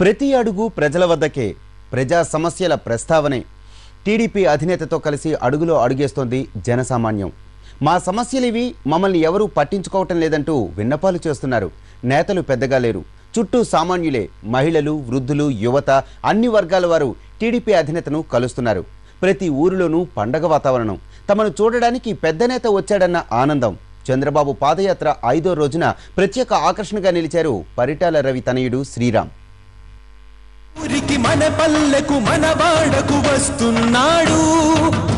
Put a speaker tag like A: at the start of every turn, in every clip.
A: ప్రతి అడుగు ప్రజల వద్దకే, ప్రజా సమస్యల ప్రస్తావనే. టీడీపీ అధినేతతో కలిసి అడుగులో అడుగేస్తోంది జనసామాన్యం. మా సమస్యలివి, మమ్మల్ని ఎవరూ పట్టించుకోవటం లేదంటూ విన్నపాలు చేస్తున్నారు. నేతలు పెద్దగా లేరు, చుట్టూ సామాన్యులే. మహిళలు, వృద్ధులు, యువత అన్ని వర్గాల వారు టీడీపీ అధినేతను కలుస్తున్నారు. ప్రతి ఊరిలోనూ పండగ వాతావరణం. తమను చూడడానికి పెద్ద నేత వచ్చాడన్న ఆనందం. చంద్రబాబు పాదయాత్ర 5వ రోజున ప్రత్యేక ఆకర్షణగా నిలిచారు పరిటాల రవి తనయుడు శ్రీరామ్.
B: ఊరికి మన పల్లెకు మన వాడకు వస్తున్నాడు,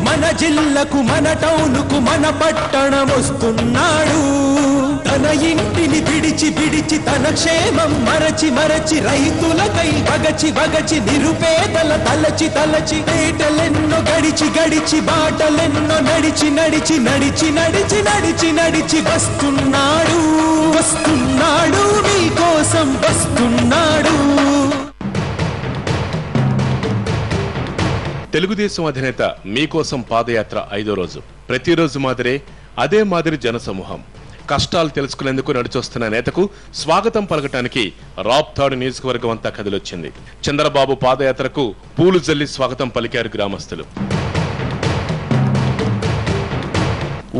B: మన జిల్లకు మన టౌనుకు మన పట్టణం వస్తున్నాడు. తన ఇంటిని విడిచి విడిచి తన క్షేమం మరచి మరచి రైతులకై వగచి వగచి నిరుపేదల తలచి తలచి పేటలెన్నో గడిచి గడిచి బాటలెన్నో నడిచి నడిచి నడిచి నడిచి నడిచి నడిచి వస్తున్నాడు వస్తున్నాడు మీకోసం వస్తున్నాడు.
C: తెలుగుదేశం అధినేత మీకోసం పాదయాత్ర 5వ రోజు. ప్రతిరోజు మాదిరే అదే మాదిరి జనసమూహం. కష్టాలు తెలుసుకునేందుకు నడిచొస్తున్న నేతకు స్వాగతం పలకటానికి రాప్తాడు నియోజకవర్గం అంతా కదిలొచ్చింది. చంద్రబాబు పాదయాత్రకు పూలు జల్లి స్వాగతం పలికారు గ్రామస్తులు.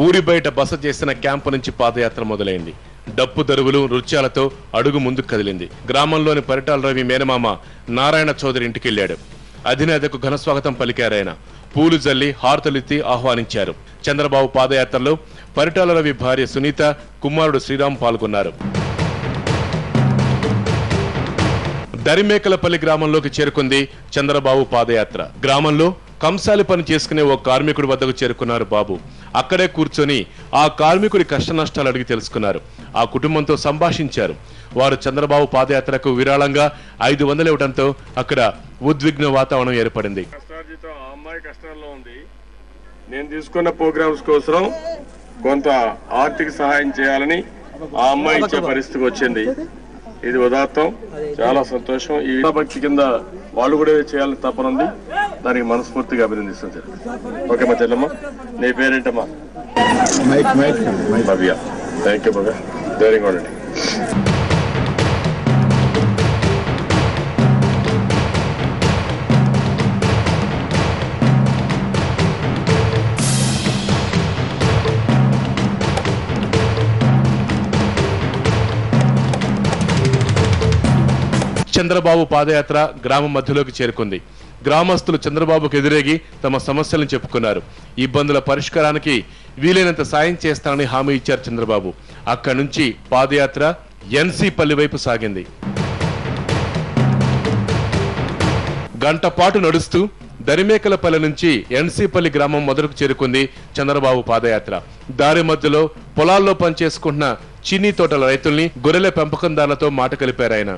C: ఊరి బయట బస చేసిన క్యాంపు నుంచి పాదయాత్ర మొదలైంది. డప్పు దరువులు, నృత్యాలతో అడుగు ముందుకు కదిలింది. గ్రామంలోని పరిటాల రవి మేనమామ నారాయణ చౌదరి ఇంటికెళ్లాడు. అధినేతకు ఘనస్వాగతం పలికారాయన. పూలు జల్లి హారతలిత్తి ఆహ్వానించారు. చంద్రబాబు పాదయాత్రలో పరిటాల రవి భార్య సునీత, కుమారుడు శ్రీరామ్ పాల్గొన్నారు. దరిమేకలపల్లి గ్రామంలోకి చేరుకుంది చంద్రబాబు పాదయాత్ర. గ్రామంలో కంసాలి పని చేసుకునే ఓ కార్మికుడి వద్దకు చేరుకున్నారు బాబు. అక్కడే కూర్చొని ఆ కార్మికుడి కష్ట నష్టాలు అడిగి తెలుసుకున్నారు. ఆ కుటుంబంతో సంభాషించారు. వారు చంద్రబాబు పాదయాత్రకు విరాళంగా 500 ఇవ్వడంతో అక్కడ ఉద్విగ్న వాతావరణం ఏర్పడింది.
D: ఆ అమ్మాయి కష్టాల్లో ఉంది. నేను తీసుకున్న ప్రోగ్రామ్స్ కోసం కొంత ఆర్థిక సహాయం చేయాలని ఆ అమ్మాయి ఇచ్చే పరిస్థితికి వచ్చింది. ఇది ఉదాత్తం, చాలా సంతోషం. ఈ భక్తి కింద వాళ్ళు కూడా చేయాలని తప్పనుంది. దానికి మనస్ఫూర్తిగా అభినందిస్తాను. ఓకే మా చెల్లమ్మ, నీ పేరేంటమ్మా? భవ్య. థ్యాంక్ యూ భవ్య, ధైర్యంగా ఉండండి.
C: చంద్రబాబు పాదయాత్ర గ్రామం మధ్యలోకి చేరుకుంది. గ్రామస్తులు చంద్రబాబుకు ఎదురేగి తమ సమస్యలను చెప్పుకున్నారు. ఇబ్బందుల పరిష్కారానికి వీలైనంత సాయం చేస్తానని హామీ ఇచ్చారు చంద్రబాబు. అక్కడి నుంచి పాదయాత్ర ఎన్సీపల్లి వైపు సాగింది. గంట పాటు నడుస్తూ దరిమేకలపల్లి నుంచి ఎన్సీపల్లి గ్రామం మొదలుకు చేరుకుంది చంద్రబాబు పాదయాత్ర. దారి మధ్యలో పొలాల్లో పనిచేసుకుంటున్న చిన్ని తోటల రైతుల్ని, గొర్రెల పెంపకందారులతో మాట కలిపారాయన.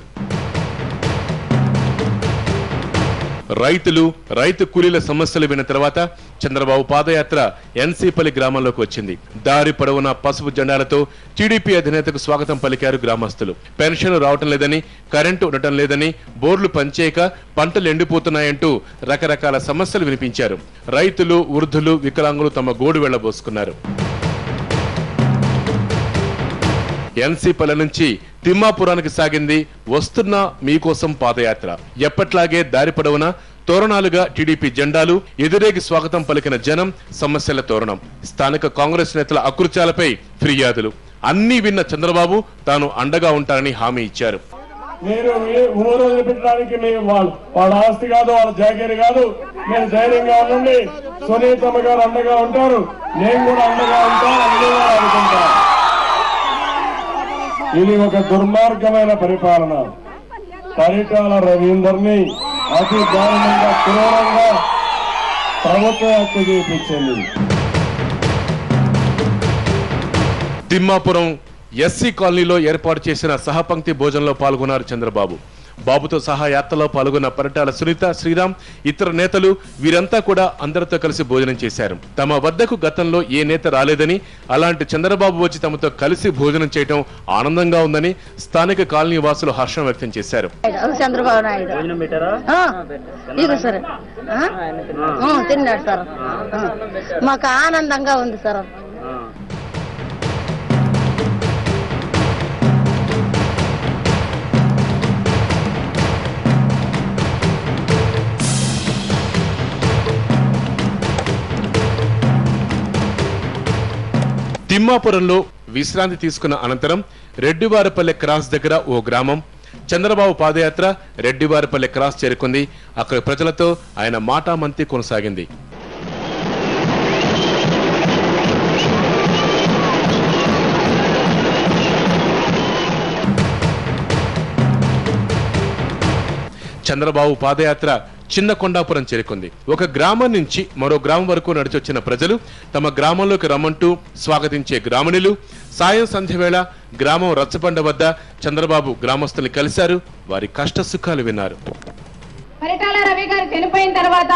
C: రైతు కూలీల సమస్యలు విన్న తర్వాత చంద్రబాబు పాదయాత్ర ఎన్సీపల్లి గ్రామంలోకి వచ్చింది. దారి పొడవున పసుపు జెండాలతో టీడీపీ అధినేతకు స్వాగతం పలికారు గ్రామస్తులు. పెన్షన్ రావటం లేదని, కరెంటు ఉండటం లేదని, బోర్లు పనిచేయక పంటలు ఎండిపోతున్నాయంటూ రకరకాల సమస్యలు వినిపించారు. రైతులు, వృద్ధులు, వికలాంగులు తమ గోడు వెళ్లబోసుకున్నారు. ఎన్సీపల్లి నుంచి తిమ్మాపురానికి సాగింది వస్తున్న మీకోసం పాదయాత్ర. ఎప్పట్లాగే దారి పొడవున తోరణాలుగా టీడీపీ జెండాలు, ఎదురేగి స్వాగతం పలికిన జనం, సమస్యల తోరణం. స్థానిక కాంగ్రెస్ నేతల అకృత్యాలపై ఫిర్యాదులు. అన్ని విన్న చంద్రబాబు తాను అండగా ఉంటానని హామీ ఇచ్చారు.
E: మీరు ఊరు వదిలిపెట్టడానికి వాళ్ళ ఆస్తి కాదు, వాళ్ళ జాగీరు కాదు. మీరు ధైర్యంగా ఉండండి. సునీతమ్మ గారు అండగా ఉంటారు, నేను కూడా అండగా ఉంటాను. ఇది ఒక దుర్మార్గమైన పరిపాలన. పరిటాల రవీందర్ని అతి దారుణంగా, క్రూరంగా ప్రభుత్వం హత్య చేయించింది.
C: తిమ్మాపురం ఎస్సీ కాలనీలో ఏర్పాటు చేసిన సహపంక్తి భోజనంలో పాల్గొన్నారు చంద్రబాబు. బాబుతో సహా యాత్రలో పాల్గొన్న పరిటాల సునీత, శ్రీరామ్, ఇతర నేతలు వీరంతా కూడా అందరితో కలిసి భోజనం చేశారు. తమ వద్దకు గతంలో ఏ నేత రాలేదని, అలాంటి చంద్రబాబు వచ్చి తమతో కలిసి భోజనం చేయడం ఆనందంగా ఉందని స్థానిక కాలనీ వాసులు హర్షం వ్యక్తం చేశారు.
F: చంద్రబాబు నాయుడు తిన్నాడు సార్, మాకు ఆనందంగా ఉంది సార్.
C: తిమ్మాపురంలో విశ్రాంతి తీసుకున్న అనంతరం రెడ్డివారిపల్లె క్రాస్ దగ్గర ఓ గ్రామం చంద్రబాబు పాదయాత్ర రెడ్డివారిపల్లె క్రాస్ చేరుకుంది. అక్కడ ప్రజలతో ఆయన మాటామంతి కొనసాగింది. చంద్రబాబు పాదయాత్ర చిన్న కొండాపురం చేరుకుంది. ఒక గ్రామం నుంచి మరో గ్రామం వరకు నడిచొచ్చిన ప్రజలు తమ గ్రామంలోకి రమ్మంటూ స్వాగతించే గ్రామణులు సాయం సంధ్య వేళ గ్రామం రచ్చబండ వద్ద చంద్రబాబు గ్రామస్తుల్ని కలిశారు. వారి కష్ట సుఖాలు విన్నారు.
G: పరిటాల రవి గారు చనిపోయిన తర్వాత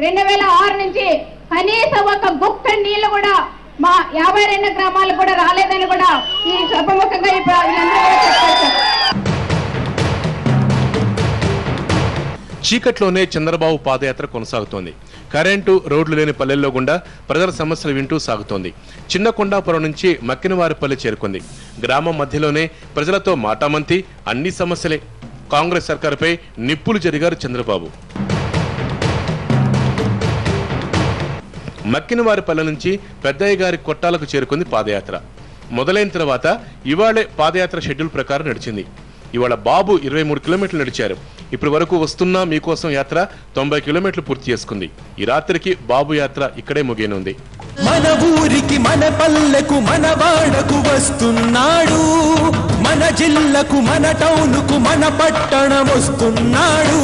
G: 2006 నుంచి కనీసం ఒక గుక్క నీళ్లు కూడా మా 52 గ్రామాలకు కూడా రాలేదని కూడా ఈ సభముఖంగా
C: చీకట్లోనే చంద్రబాబు పాదయాత్ర కొనసాగుతోంది. కరెంటు, రోడ్లు లేని పల్లెల్లో గుండా ప్రజల సమస్యలు వింటూ సాగుతోంది. చిన్న కొండాపురం నుంచి మక్కినవారిపల్లి చేరుకుంది. గ్రామం మధ్యలోనే ప్రజలతో మాటామంతి, అన్ని సమస్యలే. కాంగ్రెస్ సర్కారుపై నిప్పులు జరిగారు చంద్రబాబు. మక్కినవారిపల్లె నుంచి పెద్దయ్య గారి కొట్టాలకు చేరుకుంది పాదయాత్ర. మొదలైన తర్వాత ఇవాళే పాదయాత్ర షెడ్యూల్ ప్రకారం నడిచింది. ఇవాళ బాబు 23 కిలోమీటర్లు నడిచారు. ఇప్పటి వరకు వస్తున్నా మీకోసం యాత్ర 90 కిలోమీటర్లు పూర్తి చేసుకుంది. ఈ రాత్రికి బాబు యాత్ర ఇక్కడే ముగియనుంది.
B: మన ఊరికి, మన పల్లెకు, మన వాడకు వస్తున్నాడు. మన జిల్లకు, మన టౌనుకు, మన పట్టణం వస్తున్నాడు.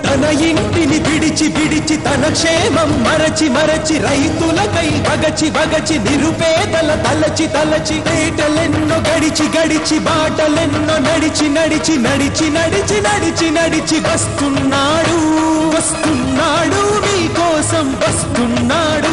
B: తన ఇంటిని విడిచి విడిచి తన క్షేమం మరచి మరచి రైతులకై వగచి వగచి నిరుపేదల తలచి తలచి పేటలెన్నో గడిచి గడిచి బాటలెన్నో నడిచి నడిచి నడిచి నడిచి నడిచి నడిచి వస్తున్నాడు. వస్తున్నాడు మీకోసం వస్తున్నాడు.